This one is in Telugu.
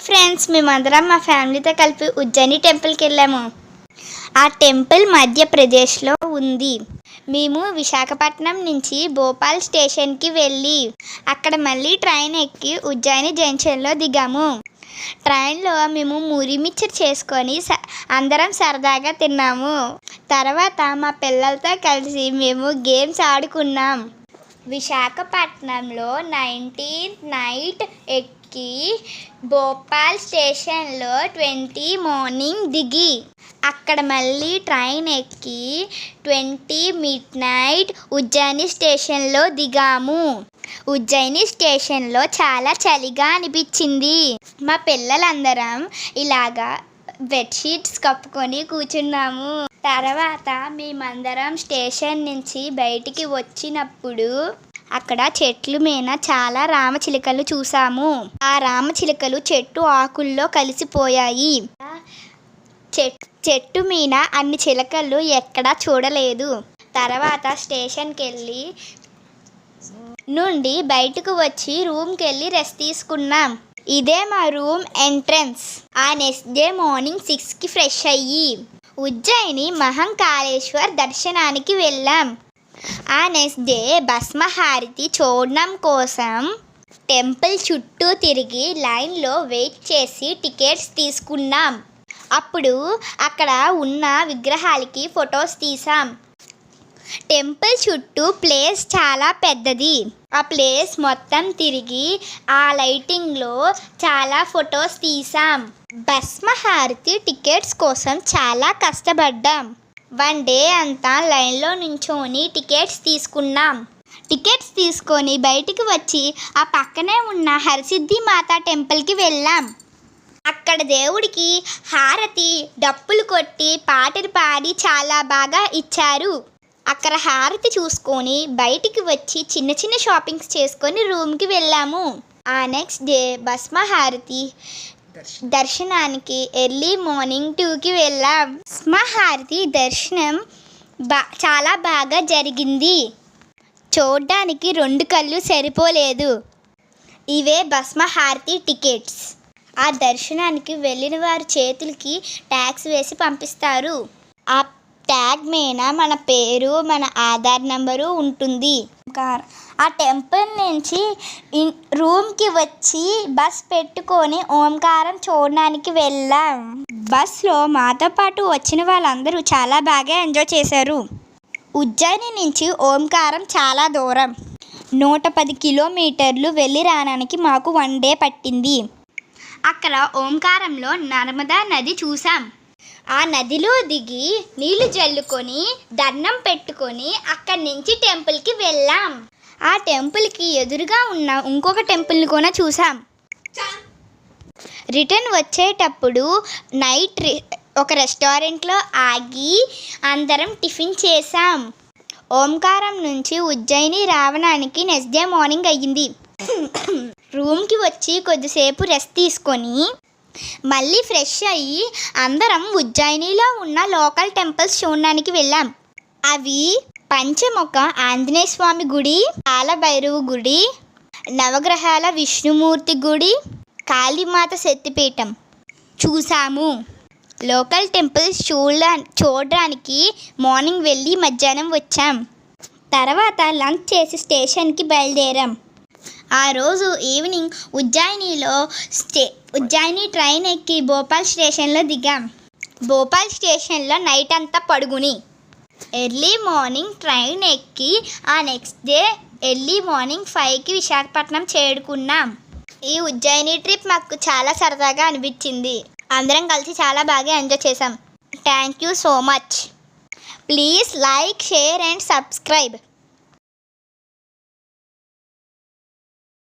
ఫ్రెండ్స్, మేమందరం మా ఫ్యామిలీతో కలిపి ఉజ్జయిని టెంపుల్కి వెళ్ళాము. ఆ టెంపుల్ మధ్యప్రదేశ్లో ఉంది. మేము విశాఖపట్నం నుంచి భోపాల్ స్టేషన్కి వెళ్ళి అక్కడ మళ్ళీ ట్రైన్ ఎక్కి ఉజ్జయిని జంక్షన్లో దిగాము. ట్రైన్లో మేము మురి మిక్చర్ చేసుకొని అందరం సరదాగా తిన్నాము. తర్వాత మా పిల్లలతో కలిసి మేము గేమ్స్ ఆడుకున్నాం. విశాఖపట్నంలో 19th నైట్ ఎక్కి భోపాల్ స్టేషన్లో 20 మార్నింగ్ దిగి అక్కడ మళ్ళీ ట్రైన్ ఎక్కి 20 midnight ఉజ్జయిని స్టేషన్లో దిగాము. ఉజ్జయిని స్టేషన్లో చాలా చలిగా అనిపించింది. మా పిల్లలందరం ఇలాగా బెడ్షీట్స్ కప్పుకొని కూర్చున్నాము. తర్వాత మేమందరం స్టేషన్ నుంచి బయటికి వచ్చినప్పుడు అక్కడ చెట్ల మీద చాలా రామచిలుకలు చూసాము. ఆ రామచిలుకలు చెట్టు ఆకుల్లో కలిసిపోయాయి. చెట్టు మీద అన్ని చిలకలు ఎక్కడా చూడలేదు. తర్వాత స్టేషన్కి వెళ్ళి నుండి బయటకు వచ్చి రూమ్కి వెళ్ళి రెస్ట్ తీసుకున్నాం. ఇదే మా రూమ్ ఎంట్రన్స్. ఆ నెక్స్ట్ డే మార్నింగ్ 6కి ఫ్రెష్ అయ్యి ఉజ్జయిని మహంకాళేశ్వర్ దర్శనానికి వెళ్ళాం. ఆ నెక్స్ట్ డే భస్మహారతి చూడడం కోసం టెంపుల్ చుట్టూ తిరిగి లైన్లో వెయిట్ చేసి టికెట్స్ తీసుకున్నాం. అప్పుడు అక్కడ ఉన్న విగ్రహాలకి ఫొటోస్ తీసాం. టెంపుల్ చుట్టూ ప్లేస్ చాలా పెద్దది. ఆ ప్లేస్ మొత్తం తిరిగి ఆ లైటింగ్లో చాలా ఫొటోస్ తీసాం. భస్మహారతి టికెట్స్ కోసం చాలా కష్టపడ్డాం. 1 డే అంతా లైన్లో నించొని టికెట్స్ తీసుకున్నాం. టికెట్స్ తీసుకొని బయటికి వచ్చి ఆ పక్కనే ఉన్న హరసిద్ధి మాతా టెంపుల్కి వెళ్ళాం. అక్కడ దేవుడికి హారతి డప్పులు కొట్టి పాటలు పాడి చాలా బాగా ఇచ్చారు. అక్కడ హారతి చూసుకొని బయటికి వచ్చి చిన్న చిన్న షాపింగ్స్ చేసుకొని రూమ్కి వెళ్ళాము. ఆ నెక్స్ట్ డే భస్మహారతి దర్శనానికి ఎర్లీ మార్నింగ్ 2కి వెళ్ళాం. భస్మహారతి దర్శనం చాలా బాగా జరిగింది. చూడ్డానికి 2 కళ్ళు సరిపోలేదు. ఇవే భస్మహారతి టికెట్స్. ఆ దర్శనానికి వెళ్ళిన వారి చేతులకి ట్యాగ్స్ వేసి పంపిస్తారు. ఆ ట్యాగ్ మీద మన పేరు, మన ఆధార్ నెంబరు ఉంటుంది. ఆ టెంపుల్ నుంచి రూమ్కి వచ్చి బస్ పెట్టుకొని ఓంకారం చూడడానికి వెళ్ళాం. బస్లో మాతో పాటు వచ్చిన వాళ్ళందరూ చాలా బాగా ఎంజాయ్ చేశారు. ఉజ్జయిని నుంచి ఓంకారం చాలా దూరం, 110 కిలోమీటర్లు వెళ్ళి రావడానికి మాకు 1 డే పట్టింది. అక్కడ ఓంకారంలో నర్మదా నది చూసాం. ఆ నదిలో దిగి నీళ్లు జల్లుకొని దండం పెట్టుకొని అక్కడి నుంచి టెంపుల్కి వెళ్ళాం. ఆ టెంపుల్కి ఎదురుగా ఉన్న ఇంకొక టెంపుల్ని కూడా చూసాం. రిటర్న్ వచ్చేటప్పుడు నైట్ ఒక రెస్టారెంట్లో ఆగి అందరం టిఫిన్ చేసాం. ఓంకారం నుంచి ఉజ్జయిని రావడానికి నెక్స్ట్ డే మార్నింగ్ అయ్యింది. రూమ్కి వచ్చి కొద్దిసేపు రెస్ట్ తీసుకొని మళ్ళీ ఫ్రెష్ అయ్యి అందరం ఉజ్జయినిలో ఉన్న లోకల్ టెంపుల్స్ చూడడానికి వెళ్ళాం. అవి పంచముఖ ఆంజనేయ స్వామి గుడి, కాలభైరవ గుడి, నవగ్రహాల విష్ణుమూర్తి గుడి, కాళీమాత శక్తిపీఠం చూసాము. లోకల్ టెంపుల్స్ చూడడానికి మార్నింగ్ వెళ్ళి మధ్యాహ్నం వచ్చాం. తర్వాత లంచ్ చేసి స్టేషన్కి బయలుదేరాం. ఆ రోజు ఈవినింగ్ ఉజ్జయిని ట్రైన్ ఎక్కి భోపాల్ స్టేషన్లో దిగాం. భోపాల్ స్టేషన్లో నైట్ అంతా పడుకుని ఎర్లీ మార్నింగ్ ట్రైన్ ఎక్కి ఆ నెక్స్ట్ డే ఎర్లీ మార్నింగ్ 5కి విశాఖపట్నం చేరుకున్నాం. ఈ ఉజ్జయిని ట్రిప్ మాకు చాలా సరదాగా అనిపించింది. అందరం కలిసి చాలా బాగా ఎంజాయ్ చేసాం. Thank you so much. Please like, share and subscribe.